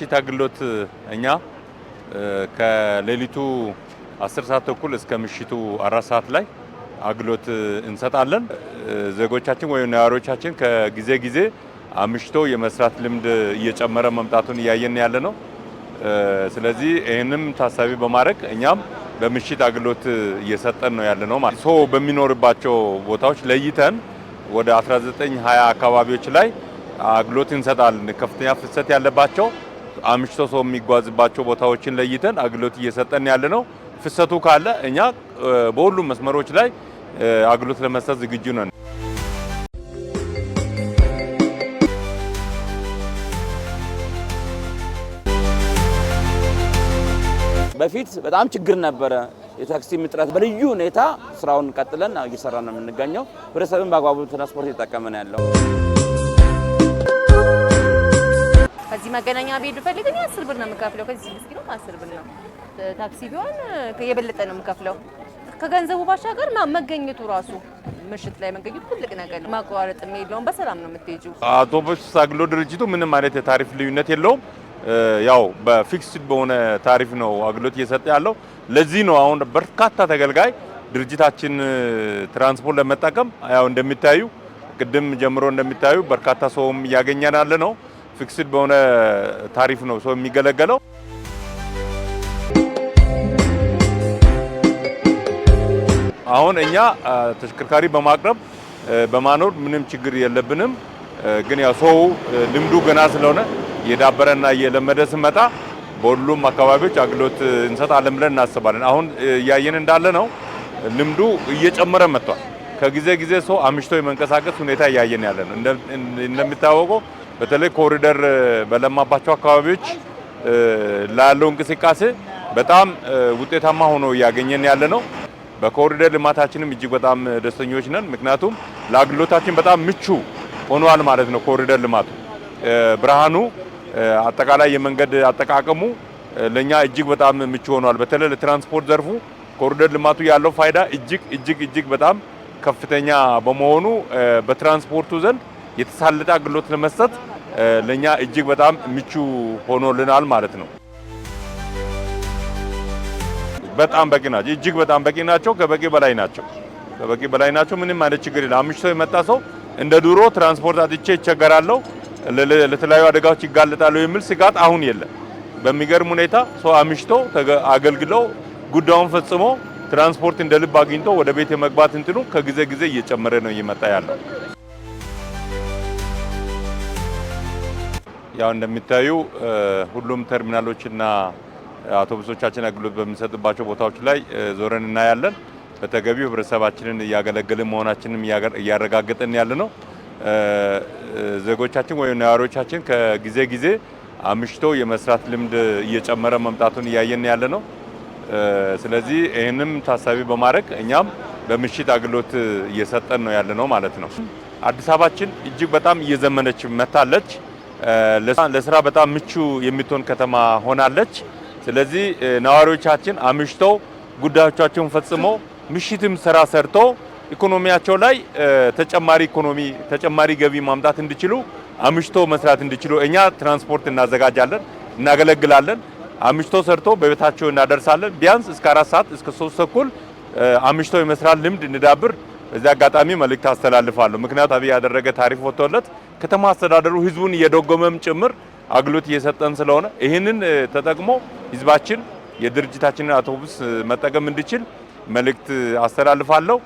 በምሽት አገልግሎት እኛ ከሌሊቱ 10 ሰዓት ተኩል እስከ ምሽቱ 4 ሰዓት ላይ አገልግሎት እንሰጣለን። ዜጎቻችን ወይም ነዋሪዎቻችን ከጊዜ ጊዜ አምሽቶ የመስራት ልምድ እየጨመረ መምጣቱን እያየን ያለ ነው። ስለዚህ ይህንም ታሳቢ በማድረግ እኛም በምሽት አገልግሎት እየሰጠን ነው ያለ ነው ማለት ሰው በሚኖርባቸው ቦታዎች ለይተን ወደ 19-20 አካባቢዎች ላይ አገልግሎት እንሰጣለን። ከፍተኛ ፍሰት ያለባቸው አምሽቶ ሰው የሚጓዝባቸው ቦታዎችን ለይተን አገልግሎት እየሰጠን ያለ ነው። ፍሰቱ ካለ እኛ በሁሉም መስመሮች ላይ አገልግሎት ለመስጠት ዝግጁ ነን። በፊት በጣም ችግር ነበረ። የታክሲ እጥረት በልዩ ሁኔታ ስራውን ቀጥለን እየሰራን ነው የምንገኘው። ህብረተሰብን በአግባቡ ትራንስፖርት እየተጠቀመ ነው ያለው። ከዚህ መገናኛ ብሄድ ፈልግ 10 ብር ነው የምከፍለው። ከዚህ 6 ኪሎ 10 ብር ነው። ታክሲ ቢሆን የበለጠ ነው የምከፍለው። ከገንዘቡ ባሻገር መገኘቱ ራሱ ምሽት ላይ መገኘቱ ትልቅ ነገር ነው። ማቋረጥ የለውም። በሰላም ነው የምትሄጂው። አውቶቡስ አገልግሎት ድርጅቱ ምንም አይነት የታሪፍ ልዩነት የለውም። ያው በፊክስድ በሆነ ታሪፍ ነው አገልግሎት እየሰጠ ያለው። ለዚህ ነው አሁን በርካታ ተገልጋይ ድርጅታችን ትራንስፖርት ለመጠቀም ያው እንደሚታዩ ቅድም ጀምሮ እንደሚታዩ በርካታ ሰውም እያገኘን ያለ ነው። ፊክስድ በሆነ ታሪፍ ነው ሰው የሚገለገለው። አሁን እኛ ተሽከርካሪ በማቅረብ በማኖር ምንም ችግር የለብንም። ግን ያው ሰው ልምዱ ገና ስለሆነ የዳበረና የለመደ ስመጣ በሁሉም አካባቢዎች አገልግሎት እንሰጣለን ብለን እናስባለን። አሁን እያየን እንዳለ ነው ልምዱ እየጨመረ መጥቷል። ከጊዜ ጊዜ ሰው አምሽቶ የመንቀሳቀስ ሁኔታ እያየን ያለ ነው። እንደሚታወቀው በተለይ ኮሪደር በለማባቸው አካባቢዎች ላለው እንቅስቃሴ በጣም ውጤታማ ሆኖ እያገኘን ያለ ነው። በኮሪደር ልማታችንም እጅግ በጣም ደስተኞች ነን። ምክንያቱም ለአገልግሎታችን በጣም ምቹ ሆኗል ማለት ነው። ኮሪደር ልማቱ ብርሃኑ አጠቃላይ የመንገድ አጠቃቀሙ ለኛ እጅግ በጣም ምቹ ሆኗል። በተለይ ለትራንስፖርት ዘርፉ ኮሪደር ልማቱ ያለው ፋይዳ እጅግ በጣም ከፍተኛ በመሆኑ በትራንስፖርቱ ዘንድ የተሳለጠ አገልግሎት ለመስጠት ለኛ እጅግ በጣም ምቹ ሆኖልናል ማለት ነው። በጣም በቂ ናቸው። እጅግ በጣም በቂ ናቸው። ከበቂ በላይ ናቸው። ምንም አይነት ችግር የለም። አምሽቶ የመጣ ሰው እንደ ድሮ ትራንስፖርት አጥቼ ይቸገራለሁ፣ ለተለያዩ አደጋዎች ይጋለጣሉ የሚል ስጋት አሁን የለም። በሚገርም ሁኔታ ሰው አምሽቶ አገልግሎ ጉዳዩን ፈጽሞ ትራንስፖርት እንደ ልብ አግኝቶ ወደ ቤት የመግባት እንትኑ ከጊዜ ጊዜ እየጨመረ ነው እየመጣ ያለው። ያው እንደሚታዩ ሁሉም ተርሚናሎችና አውቶቡሶቻችን አገልግሎት በሚሰጥባቸው ቦታዎች ላይ ዞረን እናያለን። በተገቢው ህብረተሰባችንን እያገለገልን መሆናችንን እያረጋገጥን ያለ ነው። ዜጎቻችን ወይም ነዋሪዎቻችን ከጊዜ ጊዜ አምሽቶ የመስራት ልምድ እየጨመረ መምጣቱን እያየን ያለ ነው። ስለዚህ ይህንም ታሳቢ በማድረግ እኛም በምሽት አገልግሎት እየሰጠን ነው ያለ ነው ማለት ነው። አዲስ አበባችን እጅግ በጣም እየዘመነች መታለች። ለስራ በጣም ምቹ የምትሆን ከተማ ሆናለች። ስለዚህ ነዋሪዎቻችን አምሽተው ጉዳዮቻቸውን ፈጽመው ምሽትም ስራ ሰርቶ ኢኮኖሚያቸው ላይ ተጨማሪ ገቢ ማምጣት እንዲችሉ አምሽቶ መስራት እንዲችሉ እኛ ትራንስፖርት እናዘጋጃለን፣ እናገለግላለን። አምሽቶ ሰርቶ በቤታቸው እናደርሳለን። ቢያንስ እስከ 4 ሰዓት እስከ 3 ተኩል አምሽቶ የመስራት ልምድ እንዳብር በዚህ አጋጣሚ መልእክት አስተላልፋለሁ። ምክንያቱም አብይ ያደረገ ታሪፍ ወጥቶለት ከተማ አስተዳደሩ ህዝቡን እየደጎመም ጭምር አገልግሎት እየሰጠን ስለሆነ ይህንን ተጠቅሞ ህዝባችን የድርጅታችንን አውቶቡስ መጠቀም እንዲችል መልእክት አስተላልፋለሁ።